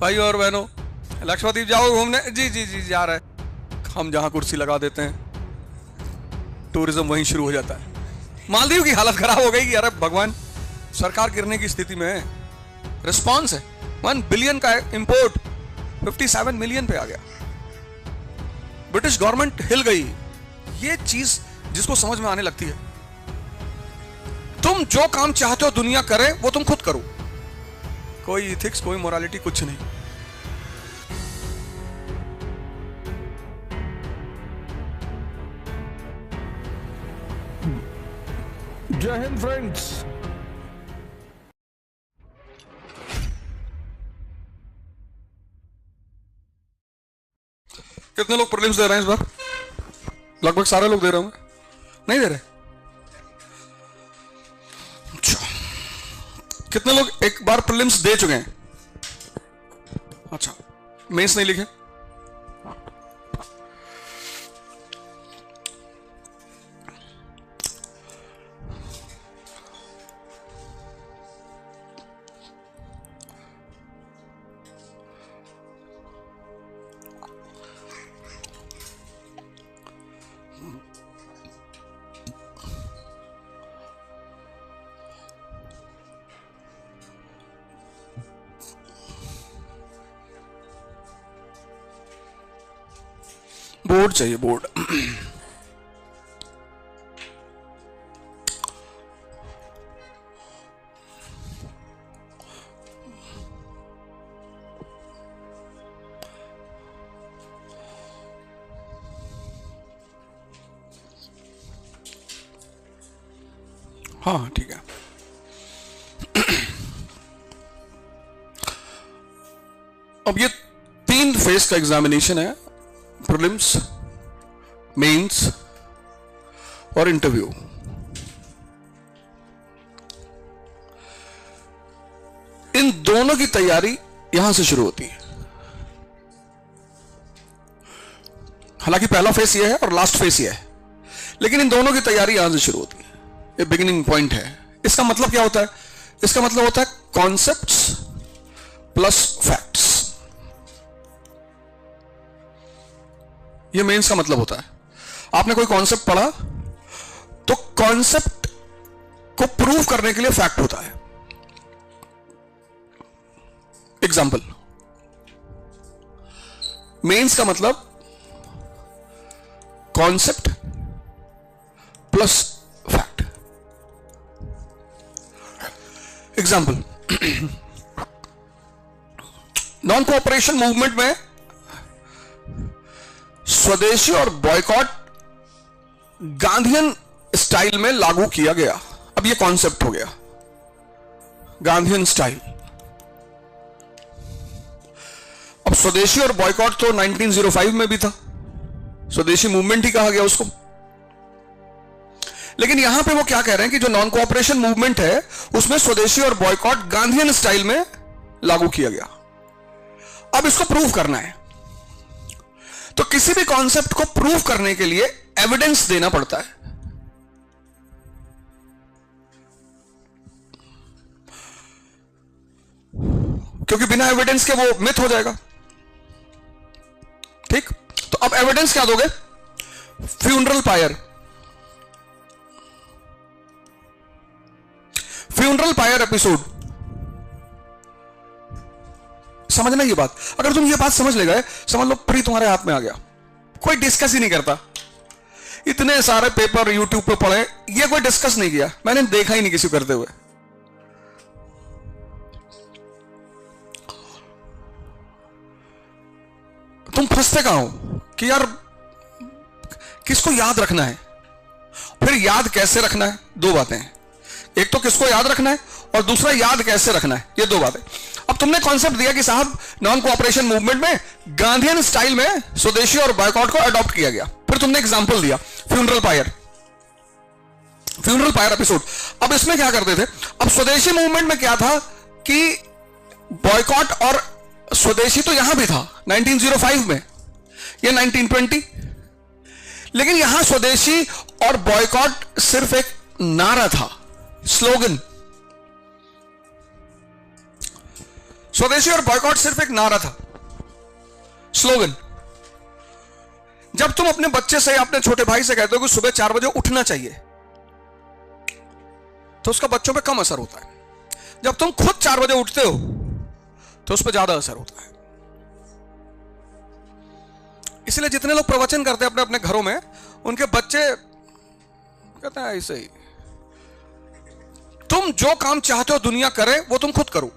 भाई और बहनों, लक्षद्वीप जाओ घूमने? जी जी जी जा रहे हैं। हम जहां कुर्सी लगा देते हैं टूरिज्म वहीं शुरू हो जाता है। मालदीव की हालत खराब हो गई कि अरे भगवान, सरकार गिरने की स्थिति में है। रिस्पॉन्स है 1 बिलियन का इंपोर्ट 57 मिलियन पे आ गया। ब्रिटिश गवर्नमेंट हिल गई। ये चीज जिसको समझ में आने लगती है, तुम जो काम चाहते हो दुनिया करे वो तुम खुद करो। कोई इथिक्स, कोई मोरालिटी, कुछ नहीं। जय हिंद फ्रेंड्स। कितने लोग प्रीलिम्स दे रहे हैं इस बार? लगभग सारे लोग दे रहे होंगे। नहीं दे रहे? अच्छा, कितने लोग एक बार प्रीलिम्स दे चुके हैं? अच्छा, मेंस नहीं लिखे? बोर्ड चाहिए, बोर्ड। हाँ ठीक है। अब ये 3 फेज का एग्जामिनेशन है, प्रीलिम्स, मेंस और इंटरव्यू। इन दोनों की तैयारी यहां से शुरू होती है। हालांकि पहला फेस ये है और लास्ट फेस ये है, लेकिन इन दोनों की तैयारी यहां से शुरू होती है। ये बिगिनिंग पॉइंट है। इसका मतलब क्या होता है? इसका मतलब होता है कॉन्सेप्ट्स प्लस फैक्ट्स। ये मेंस का मतलब होता है। आपने कोई कॉन्सेप्ट पढ़ा तो कॉन्सेप्ट को प्रूव करने के लिए फैक्ट होता है। एग्जाम्पल, मेंस का मतलब concept plus fact. Example, non cooperation movement में स्वदेशी और बॉयकॉट गांधीयन स्टाइल में लागू किया गया। अब ये कॉन्सेप्ट हो गया, गांधीयन स्टाइल। अब स्वदेशी और बॉयकॉट तो 1905 में भी था, स्वदेशी मूवमेंट ही कहा गया उसको। लेकिन यहां पे वो क्या कह रहे हैं कि जो नॉन कोऑपरेशन मूवमेंट है उसमें स्वदेशी और बॉयकॉट गांधीयन स्टाइल में लागू किया गया। अब इसको प्रूव करना है, तो किसी भी कॉन्सेप्ट को प्रूव करने के लिए एविडेंस देना पड़ता है। क्योंकि बिना एविडेंस के वो मिथ हो जाएगा। ठीक, तो अब एविडेंस क्या दोगे? Funeral pyre. Funeral pyre episode. समझना ये बात। अगर तुम ये बात समझ ले गए, समझ लो प्री तुम्हारे हाथ में आ गया। कोई डिस्कस ही नहीं करता। इतने सारे पेपर यूट्यूब पे पढ़े, ये कोई डिस्कस नहीं किया। मैंने देखा ही नहीं किसी को करते हुए। तुम फंसते कहां हो कि यार किसको याद रखना है, फिर याद कैसे रखना है? 2 बातें हैं। एक तो किसको याद रखना है और दूसरा याद कैसे रखना है। ये 2 बातें। अब तुमने कॉन्सेप्ट दिया कि साहब नॉन कोऑपरेशन मूवमेंट में गांधीयन स्टाइल में स्वदेशी और बॉयकॉट को अडॉप्ट किया गया। फिर तुमने एग्जांपल दिया funeral pyre, funeral pyre episode. अब इसमें क्या करते थे? अब स्वदेशी मूवमेंट में क्या था कि बॉयकॉट और स्वदेशी तो यहां भी था 1905 में, ये 1920। लेकिन यहां स्वदेशी और बॉयकॉट सिर्फ एक नारा था, स्लोगन। स्वदेशी और बॉयकॉट सिर्फ एक नारा था, स्लोगन। जब तुम अपने बच्चे से या अपने छोटे भाई से कहते हो कि सुबह 4 बजे उठना चाहिए, तो उसका बच्चों पे कम असर होता है। जब तुम खुद 4 बजे उठते हो तो उस पर ज्यादा असर होता है। इसलिए जितने लोग प्रवचन करते हैं अपने अपने घरों में, उनके बच्चे कहते हैं ऐसे ही, तुम जो काम चाहते हो दुनिया करे वो तुम खुद करो।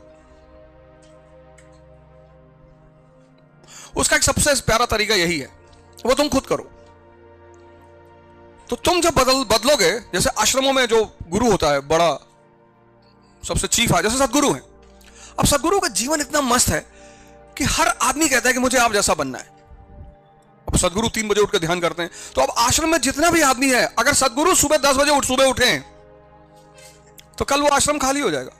उसका एक सबसे प्यारा तरीका यही है, वो तुम खुद करो। तो तुम जब बदलोगे, जैसे आश्रमों में जो गुरु होता है, बड़ा सबसे चीफ है, जैसे सदगुरु है। अब सदगुरु का जीवन इतना मस्त है कि हर आदमी कहता है कि मुझे आप जैसा बनना है। अब सदगुरु 3 बजे उठ कर ध्यान करते हैं, तो अब आश्रम में जितना भी आदमी है, अगर सदगुरु सुबह 10 बजे सुबह उठे तो कल वो आश्रम खाली हो जाएगा।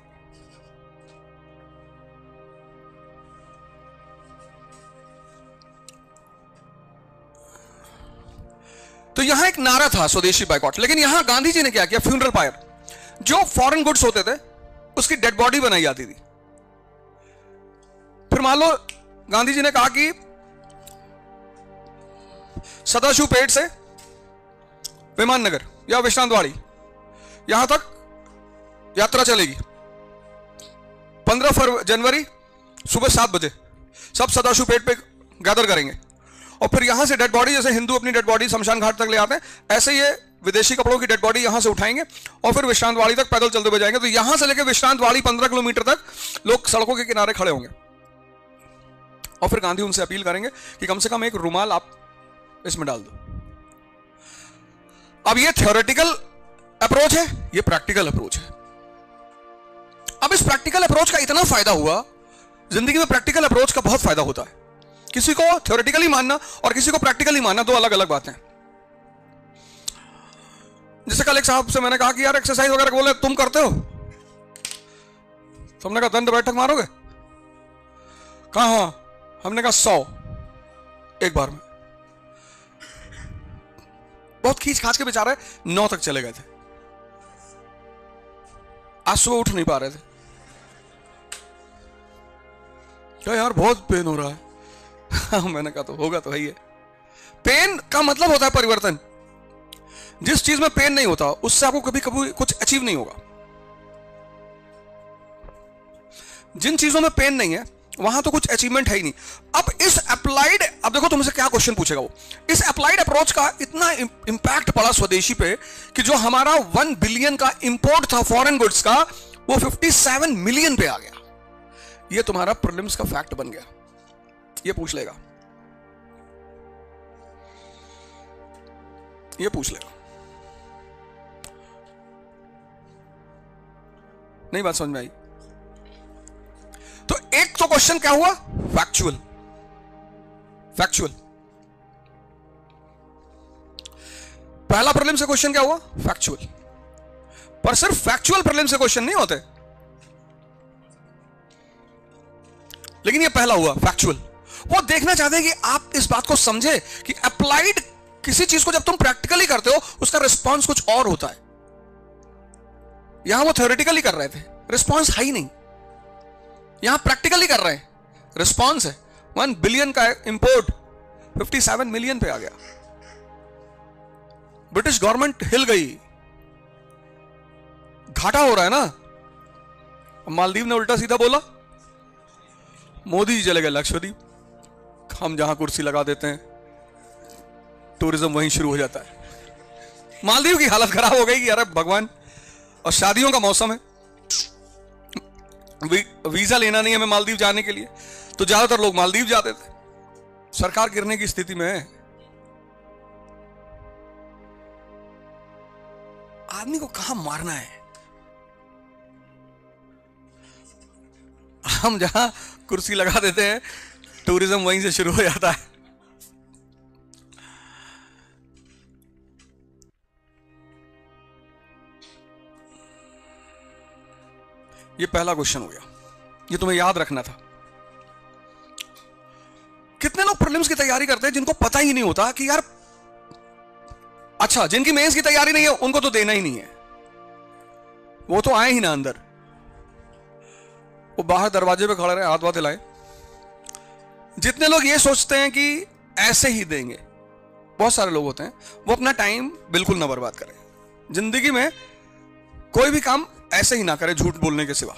तो यहां एक नारा था स्वदेशी बायकॉट, लेकिन यहां गांधी जी ने क्या किया, फ्यूनरल पायर, जो फॉरेन गुड्स होते थे उसकी डेड बॉडी बनाई जाती थी। फिर मान लो गांधी जी ने कहा कि सदाशिव पेट से विमान नगर या विश्रांतवाड़ी यहां तक यात्रा चलेगी। 15 जनवरी सुबह 7 बजे सब सदाशिव पेट पे गैदर करेंगे, और फिर यहां से डेड बॉडी, जैसे हिंदू अपनी डेड बॉडी शमशान घाट तक ले आते हैं, ऐसे ये विदेशी कपड़ों की डेड बॉडी यहां से उठाएंगे और फिर विश्रांतवाड़ी तक पैदल चलते हुए जाएंगे। तो यहां से लेकर विश्रांतवाड़ी 15 किलोमीटर तक लोग सड़कों के किनारे खड़े होंगे, और फिर गांधी उनसे अपील करेंगे कि कम से कम एक रुमाल आप इसमें डाल दो। अब ये थ्योरेटिकल अप्रोच है, ये प्रैक्टिकल अप्रोच है। अब इस प्रैक्टिकल अप्रोच का इतना फायदा हुआ, जिंदगी में प्रैक्टिकल अप्रोच का बहुत फायदा होता है। किसी को थ्योरेटिकली मानना और किसी को प्रैक्टिकली मानना दो अलग अलग बातें। जैसे कल एक साहब से मैंने कहा कि यार एक्सरसाइज वगैरह बोले तुम करते हो, तो हमने कहा दंड बैठक मारोगे, कहा हाँ, हमने कहा 100 एक बार में। बहुत खींच खाच के बेचारे 9 तक चले गए थे, आज सुबह उठ नहीं पा रहे थे। क्या यार बहुत पेन हो रहा है। मैंने कहा तो होगा तो है ही है। पेन का मतलब होता है परिवर्तन। जिस चीज में पेन नहीं होता उससे आपको कभी कभी कुछ अचीव नहीं होगा। जिन चीजों में पेन नहीं है वहां तो कुछ अचीवमेंट है ही नहीं। अब इस अप्लाइड, अब देखो तुमसे क्या क्वेश्चन पूछेगा वो, इस अप्लाइड अप्रोच का इतना इंपैक्ट पड़ा स्वदेशी पे कि जो हमारा 1 बिलियन का इंपोर्ट था फॉरेन गुड्स का, वो 57 मिलियन पे आ गया। ये तुम्हारा प्रीलिम्स का फैक्ट बन गया, ये पूछ लेगा, ये पूछ लेगा। नहीं बात समझ में आई? तो एक तो क्वेश्चन क्या हुआ, फैक्चुअल। फैक्चुअल पहला प्रीलिम से क्वेश्चन क्या हुआ, फैक्चुअल। पर सिर्फ फैक्चुअल प्रीलिम से क्वेश्चन नहीं होते, लेकिन ये पहला हुआ फैक्चुअल। वो देखना चाहते हैं कि आप इस बात को समझे कि अप्लाइड किसी चीज को जब तुम प्रैक्टिकली करते हो उसका रिस्पॉन्स कुछ और होता है। यहां वो थ्योरेटिकली कर रहे थे, रिस्पॉन्स है ही नहीं। यहां प्रैक्टिकली कर रहे हैं, रिस्पॉन्स है। 1 बिलियन का इंपोर्ट 57 मिलियन पे आ गया। ब्रिटिश गवर्नमेंट हिल गई, घाटा हो रहा है ना। मालदीव ने उल्टा सीधा बोला, मोदी जी चले गए लक्षद्वीप, हम जहां कुर्सी लगा देते हैं टूरिज्म वहीं शुरू हो जाता है। मालदीव की हालत खराब हो गई कि अरे भगवान, और शादियों का मौसम है, वीजा लेना नहीं है हमें मालदीव जाने के लिए, तो ज्यादातर लोग मालदीव जाते थे। सरकार गिरने की स्थिति में है। आदमी को कहां मारना है? हम जहां कुर्सी लगा देते हैं टूरिज्म वहीं से शुरू हो जाता है। ये पहला क्वेश्चन हो गया, ये तुम्हें याद रखना था। कितने लोग प्रीलिम्स की तैयारी करते हैं जिनको पता ही नहीं होता कि यार, अच्छा जिनकी मेंस की तैयारी नहीं है उनको तो देना ही नहीं है, वो तो आए ही ना अंदर। वो बाहर दरवाजे पे खड़े रहे, हाथ वाथ हिलाए। जितने लोग ये सोचते हैं कि ऐसे ही देंगे, बहुत सारे लोग होते हैं वो अपना टाइम बिल्कुल ना बर्बाद करें। जिंदगी में कोई भी काम ऐसे ही ना करें झूठ बोलने के सिवा।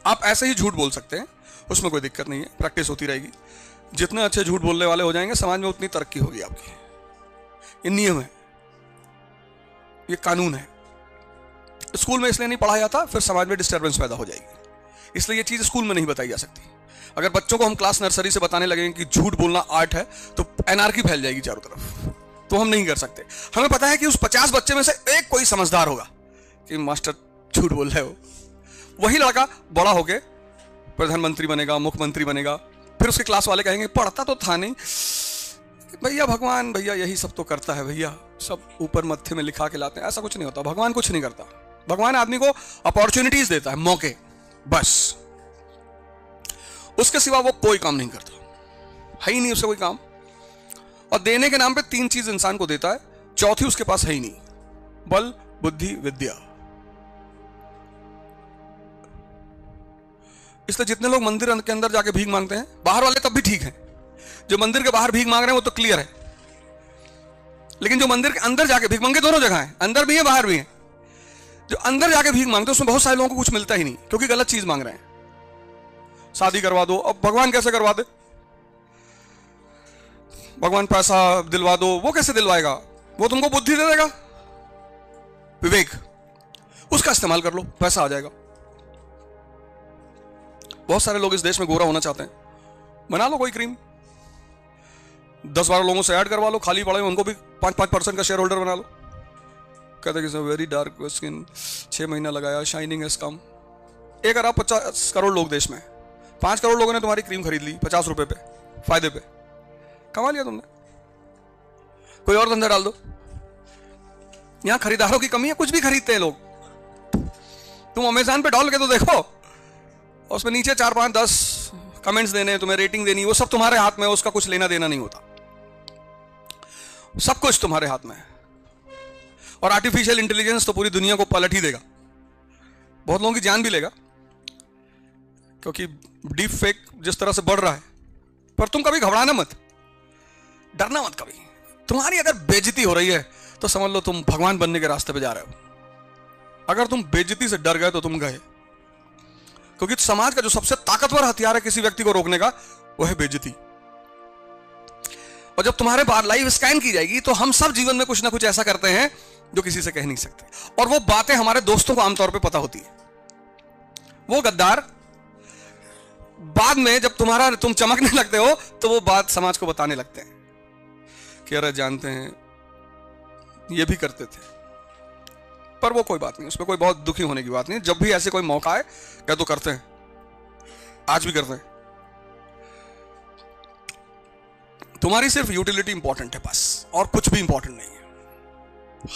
आप ऐसे ही झूठ बोल सकते हैं, उसमें कोई दिक्कत नहीं है, प्रैक्टिस होती रहेगी। जितने अच्छे झूठ बोलने वाले हो जाएंगे समाज में उतनी तरक्की होगी आपकी। ये नियम है, ये कानून है। स्कूल में इसलिए नहीं पढ़ाया जाता, फिर समाज में डिस्टर्बेंस पैदा हो जाएगी, इसलिए ये चीज स्कूल में नहीं बताई जा सकती। अगर बच्चों को हम क्लास नर्सरी से बताने लगेंगे कि झूठ बोलना आर्ट है तो एनार्की फैल जाएगी चारों तरफ, तो हम नहीं कर सकते। हमें पता है कि उस 50 बच्चे में से एक कोई समझदार होगा कि मास्टर झूठ बोल रहे हो। वही लड़का बड़ा होके प्रधानमंत्री बनेगा, मुख्यमंत्री बनेगा, फिर उसके क्लास वाले कहेंगे पढ़ता तो था नहीं भैया, भगवान भैया यही सब तो करता है भैया, सब ऊपर मत्थे में लिखा के लाते हैं। ऐसा कुछ नहीं होता, भगवान कुछ नहीं करता। भगवान आदमी को अपॉर्चुनिटीज देता है, मौके, बस। उसके सिवा वो कोई काम नहीं करता, है ही नहीं उससे कोई काम। और देने के नाम पे 3 चीज इंसान को देता है, चौथी उसके पास है ही नहीं, बल, बुद्धि, विद्या। इसलिए जितने लोग मंदिर के अंदर जाके भीख मांगते हैं, बाहर वाले तब भी ठीक हैं, जो मंदिर के बाहर भीख मांग रहे हैं वो तो क्लियर है, लेकिन जो मंदिर के अंदर जाके भीख मांगे, दोनों जगह है, अंदर भी है बाहर भी है। जो अंदर जाके भीख मांगते हैं उसमें बहुत सारे लोगों को कुछ मिलता ही नहीं, क्योंकि गलत चीज मांग रहे हैं। शादी करवा दो, अब भगवान कैसे करवा दे? भगवान पैसा दिलवा दो, वो कैसे दिलवाएगा? वो तुमको बुद्धि दे देगा, विवेक, उसका इस्तेमाल कर लो, पैसा आ जाएगा। बहुत सारे लोग इस देश में गोरा होना चाहते हैं, बना लो कोई क्रीम, 10-12 लोगों से ऐड करवा लो, खाली पड़े उनको भी 5% का शेयर होल्डर बना लो। कहते कि वेरी डार्क स्किन, 6 महीना लगाया, शाइनिंग है कम। 1 अरब 50 करोड़ लोग देश में, 5 करोड़ लोगों ने तुम्हारी क्रीम खरीद ली 50 रुपए पे, फायदे पे, कमा लिया तुमने। कोई और धंधा डाल दो। यहां खरीदारों की कमी है, कुछ भी खरीदते हैं लोग। तुम अमेज़न पे डाल के तो देखो, उसमें नीचे 4, 5, 10 कमेंट्स देने, तुम्हें रेटिंग देनी, वो सब तुम्हारे हाथ में, उसका कुछ लेना देना नहीं होता, सब कुछ तुम्हारे हाथ में है। और आर्टिफिशियल इंटेलिजेंस तो पूरी दुनिया को पलट ही देगा, बहुत लोगों की जान भी लेगा, क्योंकि डीप फेक जिस तरह से बढ़ रहा है। पर तुम कभी घबराना मत, डरना मत कभी। तुम्हारी अगर बेइज्जती हो रही है तो समझ लो तुम भगवान बनने के रास्ते पे जा रहे हो। अगर तुम बेइज्जती से डर गए तो तुम गए, क्योंकि समाज का जो सबसे ताकतवर हथियार है किसी व्यक्ति को रोकने का, वो है बेइज्जती। और जब तुम्हारे बाहर लाइव स्कैन की जाएगी तो हम सब जीवन में कुछ ना कुछ ऐसा करते हैं जो किसी से कह नहीं सकते, और वो बातें हमारे दोस्तों को आमतौर पे पता होती है। वो गद्दार बाद में जब तुम चमकने लगते हो तो वो बात समाज को बताने लगते हैं कि अरे जानते हैं ये भी करते थे। पर वो कोई बात नहीं, उसमें कोई बहुत दुखी होने की बात नहीं। जब भी ऐसे कोई मौका आए क्या तो करते हैं, आज भी करते हैं। तुम्हारी सिर्फ यूटिलिटी इंपॉर्टेंट है बस, और कुछ भी इंपॉर्टेंट नहीं है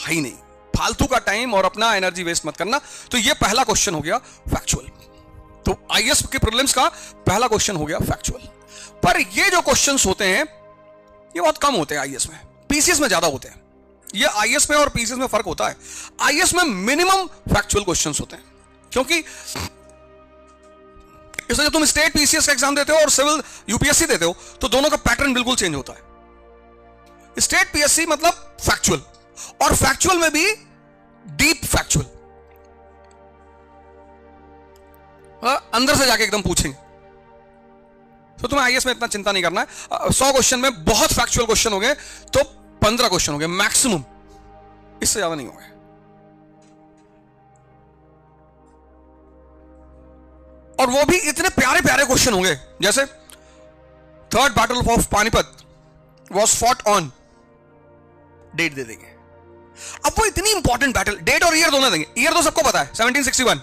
ही नहीं। फालतू का टाइम और अपना एनर्जी वेस्ट मत करना। तो ये पहला क्वेश्चन हो गया फैक्चुअल। तो आईएएस के प्रीलिम्स का पहला क्वेश्चन हो गया फैक्चुअल। पर ये जो क्वेश्चंस होते हैं ये बहुत कम होते हैं आईएएस में, पीसीएस में ज्यादा होते हैं। ये आईएएस में और पीसीएस में फर्क होता है। आईएएस में मिनिमम फैक्चुअल क्वेश्चंस होते हैं, क्योंकि इसलिए जब तुम स्टेट पीसीएस का एग्जाम देते हो और सिविल यूपीएससी देते हो तो दोनों का पैटर्न बिल्कुल चेंज होता है। स्टेट पीएससी मतलब फैक्चुअल, और फैक्चुअल में भी डीप फैक्चुअल, अंदर से जाके एकदम पूछेंगे। तो तुम्हें आईएएस में इतना चिंता नहीं करना है। 100 क्वेश्चन में बहुत फैक्चुअल क्वेश्चन हो गए तो 15 क्वेश्चन हो गए मैक्सिमम, इससे ज्यादा नहीं हो गए। और वो भी इतने प्यारे प्यारे क्वेश्चन होंगे, जैसे third battle of Panipat was fought on, date दे देंगे। अब वो इतनी इंपॉर्टेंट बैटल, डेट और ईयर दोनों देंगे। ईयर तो सबको पता है 1761,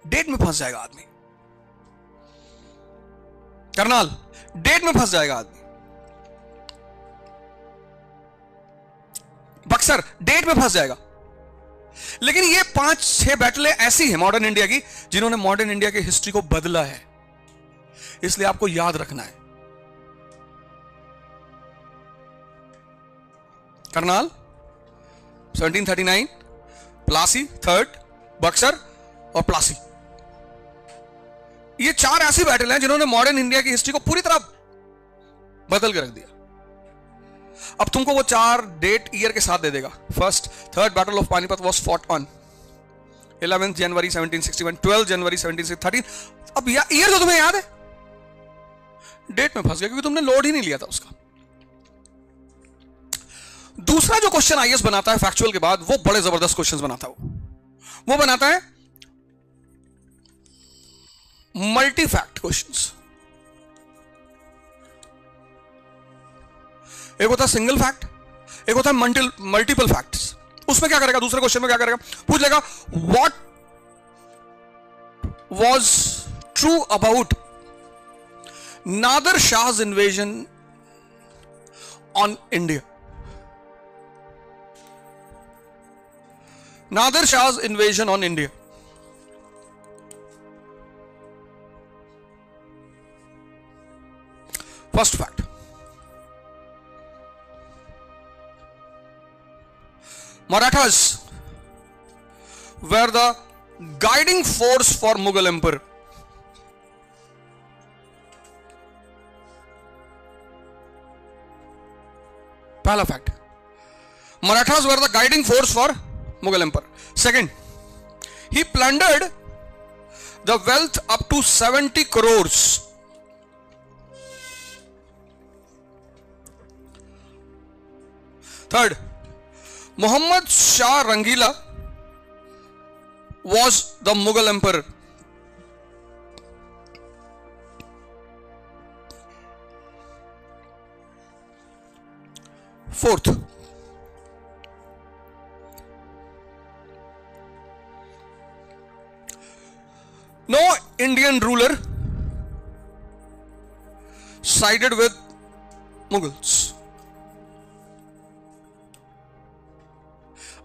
डेट में फंस जाएगा आदमी। करनाल, डेट में फंस जाएगा आदमी। बक्सर, डेट में फंस जाएगा। लेकिन ये 5-6 बैटलें ऐसी हैं मॉडर्न इंडिया की जिन्होंने मॉडर्न इंडिया की हिस्ट्री को बदला है, इसलिए आपको याद रखना है। करनाल 1739, प्लासी थर्ड, बक्सर और प्लासी ये 4 ऐसी बैटल हैं जिन्होंने मॉडर्न इंडिया की हिस्ट्री को पूरी तरह बदल के रख दिया। अब तुमको वो 4 डेट ईयर के साथ दे देगा। First, third battle of Panipat was fought on 11 जनवरी 1761, 12 जनवरी 1713। अब ईयर तो तुम्हें याद है, डेट में फंस गया क्योंकि तुमने लोड ही नहीं लिया था उसका। दूसरा जो क्वेश्चन आईएएस बनाता है फैक्चुअल के बाद, वो बड़े जबरदस्त क्वेश्चंस बनाता है। वो बनाता है मल्टी फैक्ट क्वेश्चंस। एक होता है सिंगल फैक्ट, एक होता है मल्टीपल फैक्ट्स। उसमें क्या करेगा, दूसरे क्वेश्चन में क्या करेगा, पूछ लेगा what was true about Nadir Shah's invasion on India. Nadir Shah's invasion on India. First fact. Marathas were the guiding force for Mughal Empire. पहला fact, Marathas were the guiding force for Mughal empire. Second, he plundered the wealth up to 70 crores। Third, Mohammad Shah Rangeela was the Mughal empire. Fourth, no Indian ruler sided with Mughals.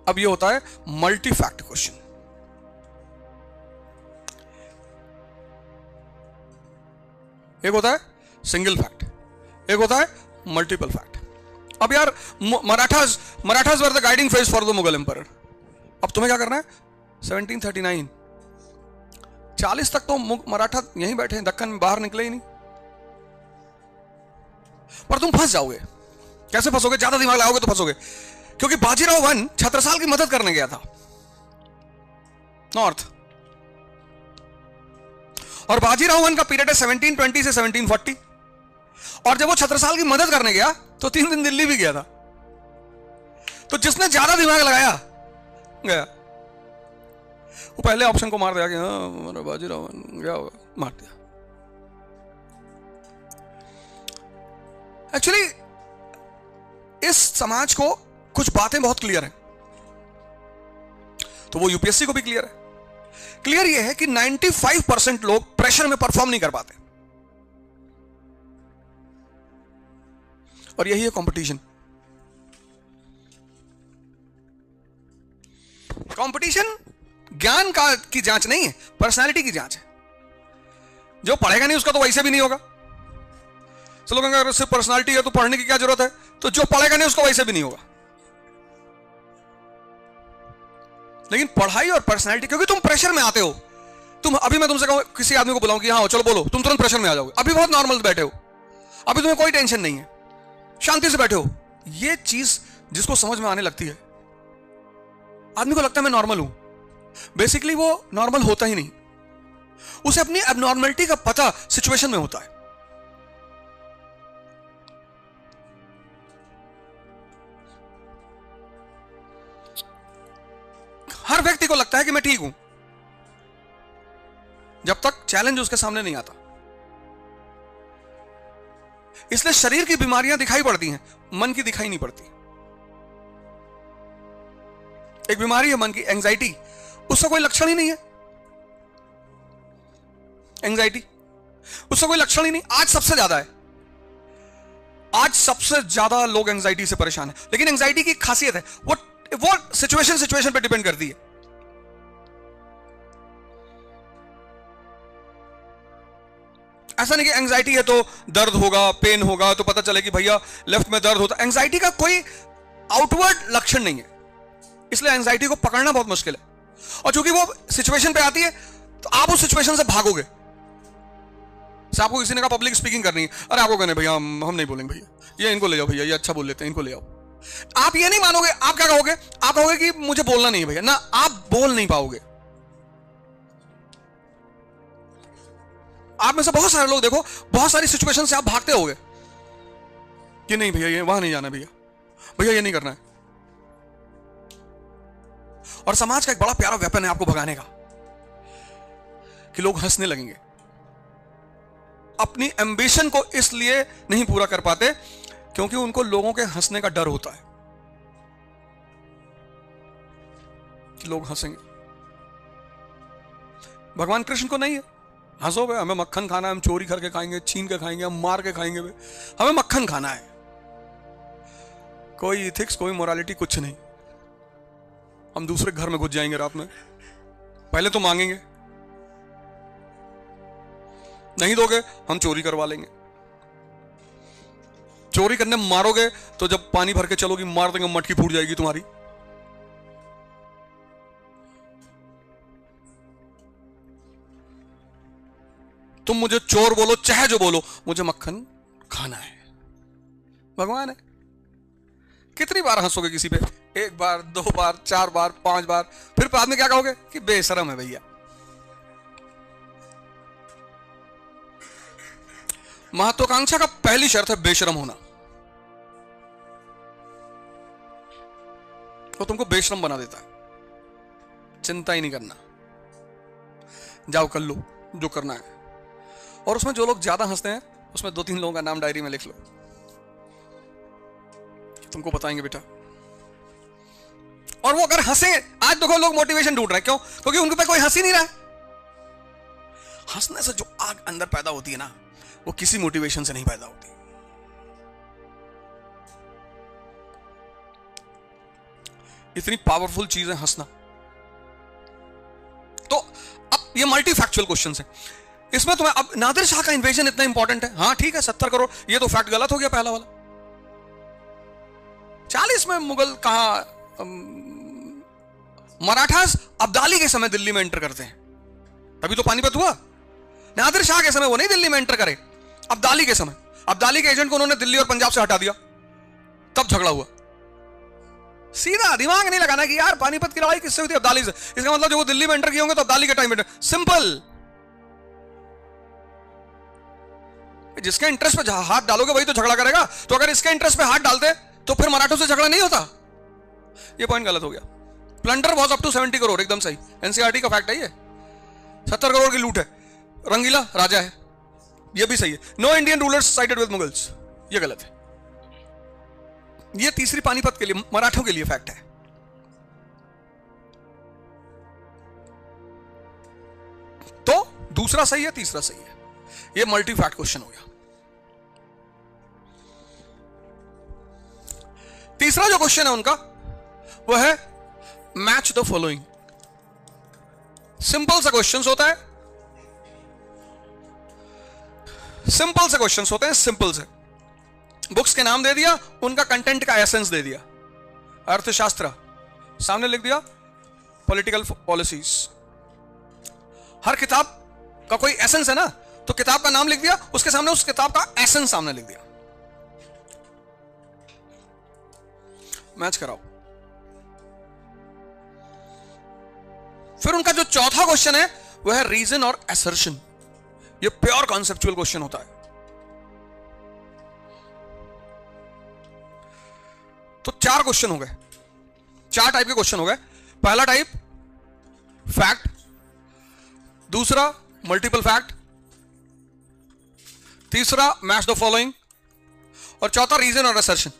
अब ये होता है multi fact question. एक होता है single fact, एक होता है मल्टीपल फैक्ट। अब यार Marathas were the guiding force for the Mughal empire. अब तुम्हें क्या करना है, 1739 40 तक तो मराठा यहीं बैठे हैं, दक्कन में बाहर निकले ही नहीं। पर तुम फंस जाओगे। कैसे फंसोगे, ज्यादा दिमाग लगाओगे तो फंसोगे, क्योंकि बाजीराव वन छत्रसाल की मदद करने गया था नॉर्थ, और बाजीराव वन का पीरियड है 1720 से 1740। और जब वो छत्रसाल की मदद करने गया तो 3 दिन दिल्ली भी गया था। तो जिसने ज्यादा दिमाग लगाया गया, वो पहले ऑप्शन को मार दिया कि हाँ हमारा बाजीराव गया होगा, मार दिया। एक्चुअली इस समाज को कुछ बातें बहुत क्लियर हैं, तो वो यूपीएससी को भी क्लियर है। क्लियर ये है कि 95% लोग प्रेशर में परफॉर्म नहीं कर पाते, और यही है कंपटीशन। कंपटीशन ज्ञान की जांच नहीं है, पर्सनालिटी की जांच है। जो पढ़ेगा नहीं उसका तो वैसे भी नहीं होगा। चलो अगर सिर्फ पर्सनालिटी है तो पढ़ने की क्या जरूरत है, तो जो पढ़ेगा नहीं उसका वैसे भी नहीं होगा। लेकिन पढ़ाई और पर्सनालिटी, क्योंकि तुम प्रेशर में आते हो। तुम अभी मैं तुमसे कहूं, किसी आदमी को बुलाऊं कि हाँ चलो बोलो, तुम तुरंत प्रेशर में आ जाओगे। अभी बहुत नॉर्मल बैठे हो, अभी तुम्हें कोई टेंशन नहीं है, शांति से बैठे हो। ये चीज जिसको समझ में आने लगती है, आदमी को लगता है मैं नॉर्मल हूं। बेसिकली वो नॉर्मल होता ही नहीं, उसे अपनी एबनॉर्मलिटी का पता सिचुएशन में होता है। हर व्यक्ति को लगता है कि मैं ठीक हूं, जब तक चैलेंज उसके सामने नहीं आता। इसलिए शरीर की बीमारियां दिखाई पड़ती हैं, मन की दिखाई नहीं पड़ती। एक बीमारी है मन की, एंजाइटी, उसका कोई लक्षण ही नहीं है। एंजाइटी, उसका कोई लक्षण ही नहीं। आज सबसे ज्यादा है, आज सबसे ज्यादा लोग एंजाइटी से परेशान है। लेकिन एंजाइटी की खासियत है, वो सिचुएशन पे डिपेंड करती है। ऐसा नहीं कि एंजाइटी है तो दर्द होगा, पेन होगा तो पता चले कि भैया लेफ्ट में दर्द होता। एंजाइटी का कोई आउटवर्ड लक्षण नहीं है, इसलिए एंजाइटी को पकड़ना बहुत मुश्किल है। और चूंकि वो सिचुएशन पे आती है तो आप उस सिचुएशन से भागोगे। आपको किसी ने कहा पब्लिक स्पीकिंग करनी है, अरे आपको कहने भैया हम नहीं बोलेंगे भैया, ये इनको ले जाओ भैया, ये अच्छा बोल लेते हैं, इनको ले आओ। आप ये नहीं मानोगे, आप क्या कहोगे? आप कहोगे कि मुझे बोलना नहीं है भैया ना, आप बोल नहीं पाओगे। आप में से बहुत सारे लोग देखो, बहुत सारी सिचुएशन से आप भागते होगे कि नहीं भैया, ये वहां नहीं जाना भैया, भैया ये नहीं करना है। और समाज का एक बड़ा प्यारा वेपन है आपको भगाने का, कि लोग हंसने लगेंगे। अपनी एम्बिशन को इसलिए नहीं पूरा कर पाते क्योंकि उनको लोगों के हंसने का डर होता है कि लोग हंसेंगे। भगवान कृष्ण को नहीं है, हंसो बे, हमें मक्खन खाना है, हम चोरी करके खाएंगे, छीन के खाएंगे, हम मार के खाएंगे बे, हमें मक्खन खाना है। कोई इथिक्स, कोई मोरालिटी, कुछ नहीं। हम दूसरे घर में घुस जाएंगे रात में, पहले तो मांगेंगे, नहीं दोगे हम चोरी करवा लेंगे। चोरी करने मारोगे तो जब पानी भर के चलोगी मार देंगे, मटकी फूट जाएगी तुम्हारी। तुम मुझे चोर बोलो चाहे जो बोलो, मुझे मक्खन खाना है। भगवान है। कितनी बार हंसोगे किसी पे? एक बार, दो बार, चार बार, पांच बार, फिर बाद में क्या कहोगे कि बेशरम है भैया। महत्वाकांक्षा का पहली शर्त है बेशरम होना। वो तुमको बेशरम बना देता है। चिंता ही नहीं करना, जाओ कर लो जो करना है। और उसमें जो लोग ज्यादा हंसते हैं, उसमें दो तीन लोगों का नाम डायरी में लिख लो, तुमको बताएंगे बेटा। और वो अगर हंसे, आज देखो लोग मोटिवेशन ढूंढ रहे हैं, क्यों? क्योंकि उनके पे कोई हंस ही नहीं रहा है। हंसने से जो आग अंदर पैदा होती है ना, वो किसी मोटिवेशन से नहीं पैदा होती। इतनी पावरफुल चीज है हंसना। तो अब ये मल्टी फैक्चुअल क्वेश्चन है, इसमें तुम्हें अब नादिर शाह का इन्वेजन इतना इंपॉर्टेंट है। हाँ ठीक है, 70 करोड़, ये तो फैक्ट गलत हो गया पहला वाला। 40 में मुगल कहां, मराठास अब्दाली के समय दिल्ली में एंटर करते हैं, तभी तो पानीपत हुआ। नादिर शाह के समय वो नहीं दिल्ली में एंटर करे, अब्दाली के समय। अब्दाली के एजेंट को उन्होंने दिल्ली और पंजाब से हटा दिया, तब झगड़ा हुआ। सीधा, दिमाग नहीं लगाना कि यार पानीपत की लड़ाई किससे हुई थी? अब्दाली से। इसका मतलब जो वो दिल्ली में एंटर किए होंगे तो अब्दाली के टाइम में। सिंपल। जिसके इंटरेस्ट पे हाथ डालोगे वही तो झगड़ा करेगा। तो अगर इसके इंटरेस्ट पे हाथ डालते तो फिर मराठों से झगड़ा नहीं होता। ये पॉइंट गलत हो गया। Plunder was up to 70 crore, एकदम सही। एनसीईआरटी का फैक्ट है ये। 70 करोड़ की लूट है। रंगीला राजा है, ये भी सही है। No Indian rulers sided with Mughals, ये गलत है। ये तीसरी पानीपत के लिए, मराठों के लिए फैक्ट है। तो दूसरा सही है, तीसरा सही है। ये मल्टी फैक्ट क्वेश्चन हो गया। तीसरा जो क्वेश्चन है उनका वो है मैच द फॉलोइंग। सिंपल सा क्वेश्चन होता है, सिंपल से क्वेश्चंस होते हैं, सिंपल से। बुक्स के नाम दे दिया, उनका कंटेंट का एसेंस दे दिया। अर्थशास्त्र सामने लिख दिया, पॉलिटिकल पॉलिसीज। हर किताब का कोई एसेंस है ना, तो किताब का नाम लिख दिया, उसके सामने उस किताब का एसेंस सामने लिख दिया। मैच कराओ। फिर उनका जो चौथा क्वेश्चन है वह है रीजन और असर्शन। ये प्योर कॉन्सेप्चुअल क्वेश्चन होता है। तो 4 क्वेश्चन हो गए, 4 टाइप के क्वेश्चन हो गए। पहला टाइप फैक्ट, दूसरा मल्टीपल फैक्ट, तीसरा मैच द फॉलोइंग, और चौथा रीजन और असर्शन।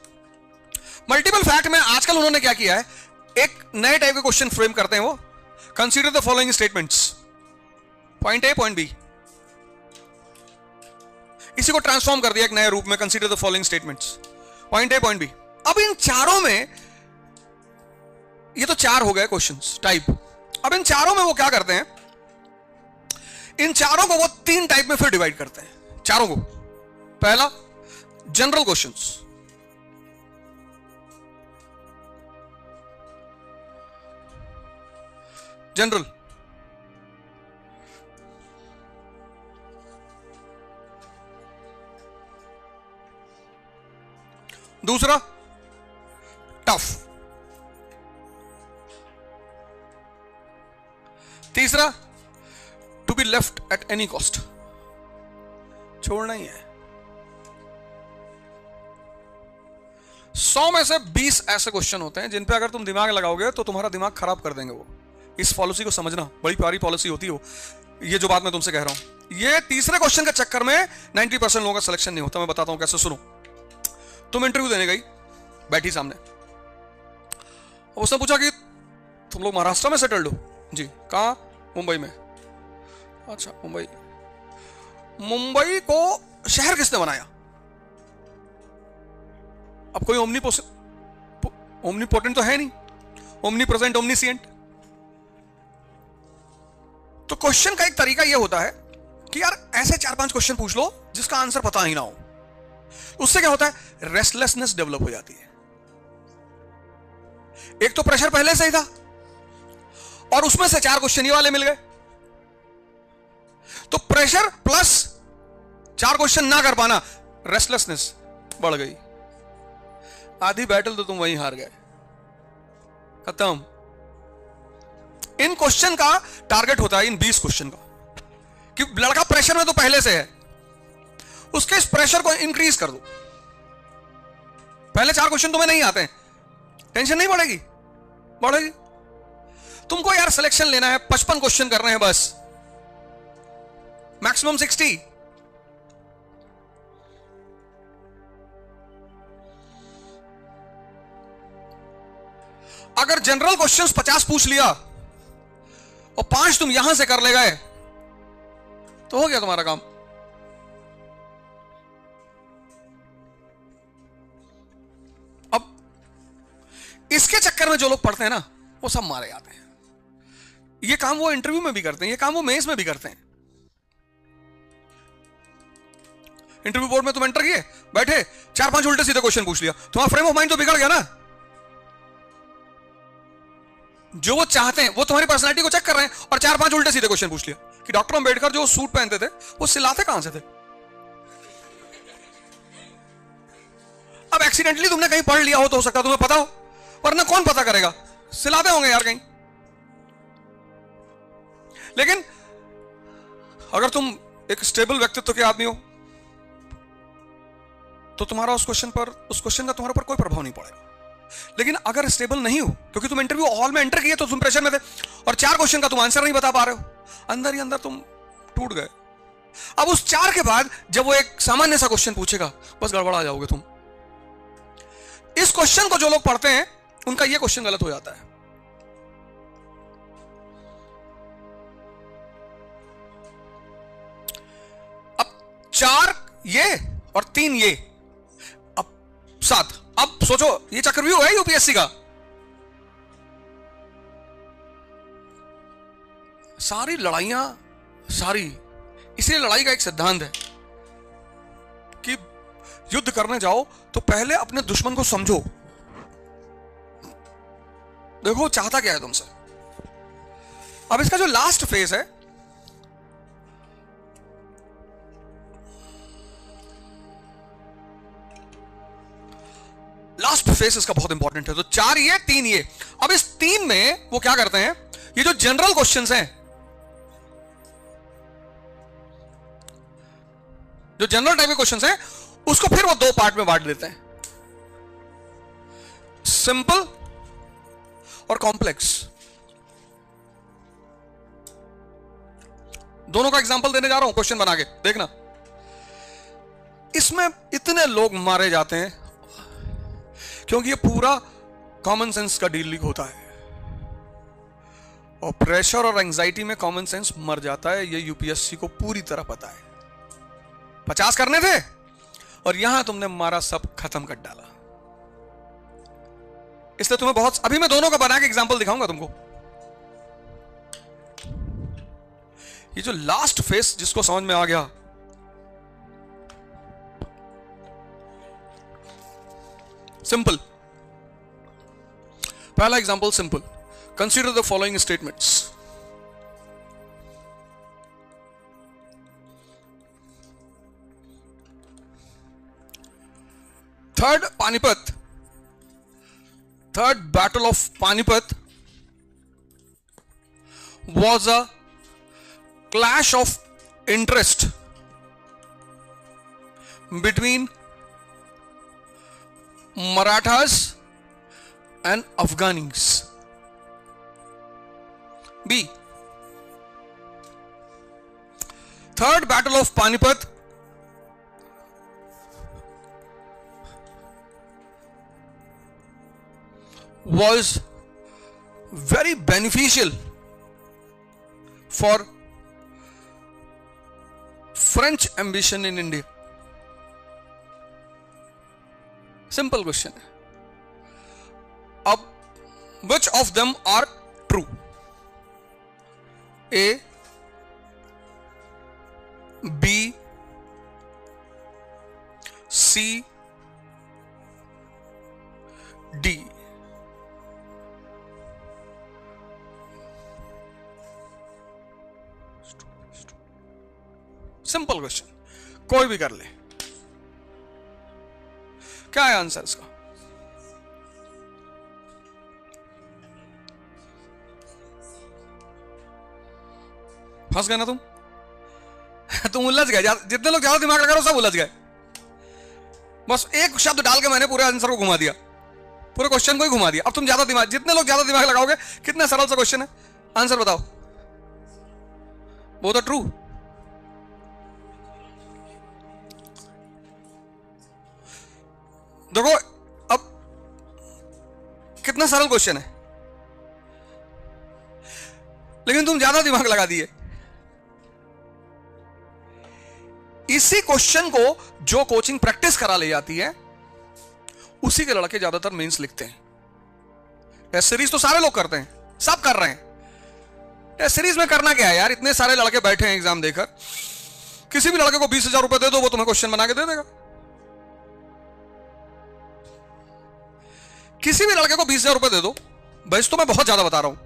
मल्टीपल फैक्ट में आजकल उन्होंने क्या किया है, एक नए टाइप के क्वेश्चन फ्रेम करते हैं वो। Consider the following statements, point A point B, इसी को ट्रांसफॉर्म कर दिया एक नए रूप में। Consider the following statements, point A point B. अब इन चारों में, ये तो 4 हो गए क्वेश्चंस टाइप। अब इन चारों में वो क्या करते हैं, इन चारों को वो 3 टाइप में फिर डिवाइड करते हैं, चारों को। पहला जनरल क्वेश्चंस, जनरल। दूसरा टफ, तीसरा to be left at any cost, छोड़ना ही है। 100 में से 20 ऐसे क्वेश्चन होते हैं जिन पे अगर तुम दिमाग लगाओगे तो तुम्हारा दिमाग खराब कर देंगे वो। इस पॉलिसी को समझना, बड़ी प्यारी पॉलिसी होती है वो। ये जो बात मैं तुमसे कह रहा हूं, ये तीसरे क्वेश्चन के चक्कर में 90% लोगों का सिलेक्शन नहीं होता। मैं बताता हूं कैसे, सुनो। तुम इंटरव्यू देने गई, बैठी सामने, उसने पूछा कि तुम लोग महाराष्ट्र में सेटल्ड हो? जी। कहां? मुंबई में। अच्छा, मुंबई। मुंबई को शहर किसने बनाया? अब कोई ओमनीपोटेंट तो है नहीं, ओमनी प्रेजेंट, ओमनीसिएंट। तो क्वेश्चन का एक तरीका यह होता है कि यार ऐसे 4-5 क्वेश्चन पूछ लो जिसका आंसर पता ही ना हो। उससे क्या होता है? रेस्टलेसनेस डेवलप हो जाती है। एक तो प्रेशर पहले से ही था और उसमें से 4 क्वेश्चन ये वाले मिल गए, तो प्रेशर प्लस 4 क्वेश्चन ना कर पाना, रेस्टलेसनेस बढ़ गई। आधी बैटल तो तुम वहीं हार गए, खत्म। इन क्वेश्चन का टारगेट होता है, इन 20 क्वेश्चन का, कि लड़का प्रेशर में तो पहले से है, उसके इस प्रेशर को इंक्रीज कर दो। पहले 4 क्वेश्चन तुम्हें नहीं आते हैं, टेंशन नहीं बढ़ेगी? बढ़ेगी। तुमको यार सिलेक्शन लेना है, 55 क्वेश्चन करने हैं बस, मैक्सिमम 60। अगर जनरल क्वेश्चंस 50 पूछ लिया और 5 तुम यहां से कर ले गए तो हो गया तुम्हारा काम। अब इसके चक्कर में जो लोग पढ़ते हैं ना, वो सब मारे जाते हैं। ये काम वो इंटरव्यू में भी करते हैं, ये काम वो मेंस में भी करते हैं। इंटरव्यू बोर्ड में तुम एंटर किए, बैठे, 4-5 उल्टे सीधे क्वेश्चन पूछ लिया, तुम्हारा फ्रेम ऑफ माइंड तो बिगड़ गया ना। जो वो चाहते हैं, वो तुम्हारी पर्सनालिटी को चेक कर रहे हैं और 4-5 उल्टे सीधे क्वेश्चन पूछ लिया कि डॉक्टर अंबेडकर जो सूट पहनते थे वो सिलाते कहां से थे? अब एक्सीडेंटली तुमने कहीं पढ़ लिया हो तो हो सकता है तुम्हें पता हो, वरना कौन पता करेगा? सिलाते होंगे यार कहीं। लेकिन अगर तुम एक स्टेबल व्यक्तित्व के आदमी हो तो तुम्हारा उस क्वेश्चन का तुम्हारे ऊपर कोई प्रभाव नहीं पड़ेगा। लेकिन अगर स्टेबल नहीं हो, क्योंकि तुम इंटरव्यू हॉल में एंटर किए तो तुम प्रेशर में थे और 4 क्वेश्चन का तुम आंसर नहीं बता पा रहे हो, अंदर ही अंदर तुम टूट गए। अब उस 4 के बाद जब वो एक सामान्य सा क्वेश्चन पूछेगा, बस गड़बड़ा जाओगे तुम। इस क्वेश्चन को जो लोग पढ़ते हैं उनका ये क्वेश्चन गलत हो जाता है। अब 4 ये और 3 ये, अब 7। अब सोचो, ये चक्रव्यूह है यूपीएससी का। सारी लड़ाइयां, इसलिए लड़ाई का एक सिद्धांत है कि युद्ध करने जाओ तो पहले अपने दुश्मन को समझो, देखो चाहता क्या है तुमसे। अब इसका जो लास्ट फेज है, लास्ट फेस इसका बहुत इंपॉर्टेंट है। तो 4 ये 3 ये। अब इस 3 में वो क्या करते हैं, ये जो जनरल क्वेश्चंस हैं, जो जनरल टाइप के क्वेश्चंस हैं, उसको फिर वो 2 पार्ट में बांट देते हैं, सिंपल और कॉम्प्लेक्स। दोनों का एग्जांपल देने जा रहा हूं क्वेश्चन बना के, देखना। इसमें इतने लोग मारे जाते हैं क्योंकि ये पूरा कॉमन सेंस का डीलिंग होता है, और प्रेशर और एंजाइटी में कॉमन सेंस मर जाता है। ये यूपीएससी को पूरी तरह पता है। 50 करने थे और यहां तुमने मारा सब खत्म कर डाला। इसलिए तुम्हें बहुत, अभी मैं दोनों का बना के एग्जांपल दिखाऊंगा तुमको। ये जो लास्ट फेस जिसको समझ में आ गया, सिंपल। पहला example simple, consider the following statements. Third battle of Panipat was a clash of interest between Marathas and Afghanis. B. Third Battle of Panipat was very beneficial for French ambition in India. Simple question. अब which of them are true? A, B, C, D. Simple question, कोई भी कर ले। क्या है answer इसका? फंस गए ना तुम? तुम उलझ गए। जितने लोग ज्यादा दिमाग लगा रहे हो सब उलझ गए। बस एक शब्द डाल के मैंने पूरे आंसर को घुमा दिया, पूरे क्वेश्चन को ही घुमा दिया। अब तुम ज्यादा दिमाग, जितने लोग ज्यादा दिमाग लगाओगे, कितना सरल सा क्वेश्चन है। आंसर बताओ। वो तो ट्रू। देखो अब कितना सरल क्वेश्चन है, लेकिन तुम ज्यादा दिमाग लगा दिए। इसी क्वेश्चन को जो कोचिंग प्रैक्टिस करा ले जाती है, उसी के लड़के ज्यादातर मेंस लिखते हैं। टेस्ट सीरीज तो सारे लोग करते हैं, सब कर रहे हैं। टेस्ट सीरीज में करना क्या है यार? इतने सारे लड़के बैठे हैं एग्जाम देकर, किसी भी लड़के को 20,000 रुपए दे दो, वो तुम्हें क्वेश्चन बना के दे देगा। किसी भी लड़के को 20,000 रुपए दे दो, बस तो मैं बहुत ज्यादा बता रहा हूं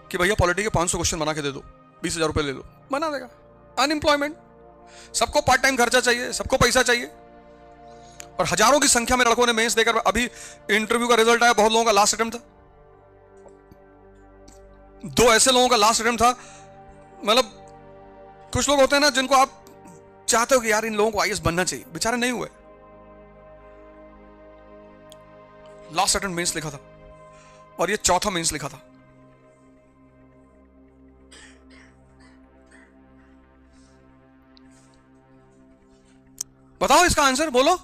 कि भैया पॉलिटी के 500 क्वेश्चन बना के दे दो, 20,000 रुपए ले लो, बना देगा। अनएम्प्लॉयमेंट, सबको पार्ट टाइम खर्चा चाहिए, सबको पैसा चाहिए, और हजारों की संख्या में लड़कों ने मेंस देकर, अभी इंटरव्यू का रिजल्ट आया, बहुत लोगों का लास्ट अटेम्प्ट था। 2 ऐसे लोगों का लास्ट अटेम्प्ट था। मतलब कुछ लोग होते हैं ना जिनको आप चाहते हो कि यार इन लोगों को आईएएस बनना चाहिए, बेचारे नहीं हुए। लास्ट अटेम्प्ट मेंस लिखा था, और ये चौथा मेंस लिखा था। बताओ इसका आंसर, बोलो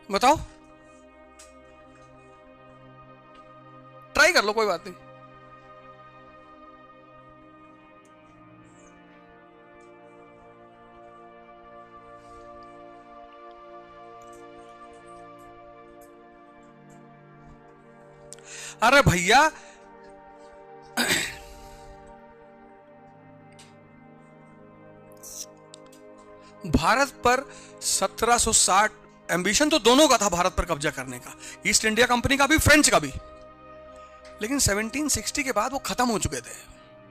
बताओ। ट्राई कर लो, कोई बात नहीं। अरे भैया भारत पर 1760 एम्बिशन तो दोनों का था, भारत पर कब्जा करने का, ईस्ट इंडिया कंपनी का भी, फ्रेंच का भी। लेकिन 1760 के बाद वो खत्म हो चुके थे।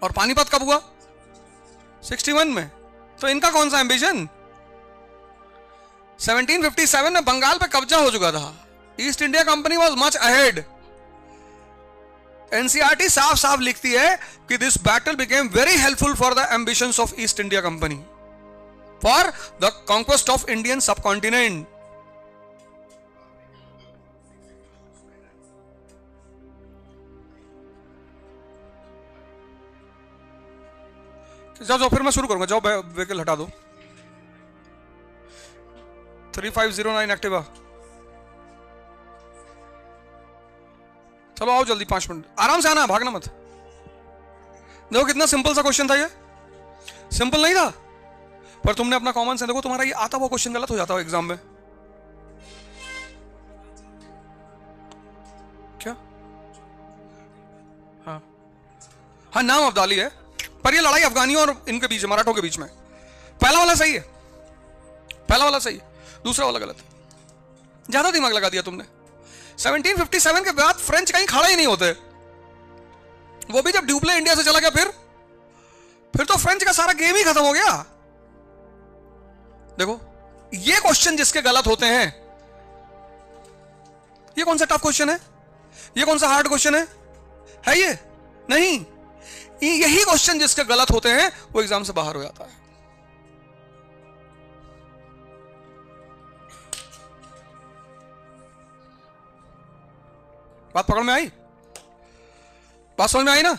और पानीपत कब हुआ? 61 में। तो इनका कौन सा एम्बिशन? 1757 में बंगाल पे कब्जा हो चुका था। East India company was much ahead. NCERT साफ साफ लिखती है कि this battle became very helpful for the ambitions of east India company for the conquest of Indian subcontinent. जाओ फिर मैं शुरू करूंगा। जाओ व्हीकल हटा दो। 3509 एक्टिवा। चलो आओ जल्दी, 5 मिनट आराम से आना, भागना मत। देखो कितना सिंपल सा क्वेश्चन था ये। सिंपल नहीं था, पर तुमने अपना कॉमन सेंस, देखो तुम्हारा ये आता हुआ क्वेश्चन गलत हो जाता है एग्जाम में। क्या? हाँ नाम अब्दाली है, पर ये लड़ाई अफगानियों और इनके बीच, मराठों के बीच में। पहला वाला सही है, पहला वाला सही है, दूसरा वाला गलत है। ज्यादा दिमाग लगा दिया तुमने। 1757 के बाद फ्रेंच कहीं खड़ा ही नहीं होते। वो भी जब ड्यूप्ले इंडिया से चला गया, फिर तो फ्रेंच का सारा गेम ही खत्म हो गया। देखो, ये क्वेश्चन जिसके गलत होते हैं, ये कौन सा टफ क्वेश्चन है, ये कौन सा हार्ड क्वेश्चन है ये नहीं। यही क्वेश्चन जिसके गलत होते हैं वो एग्जाम से बाहर हो जाता है। बात पकड़ में आई? बात समझ में आई ना?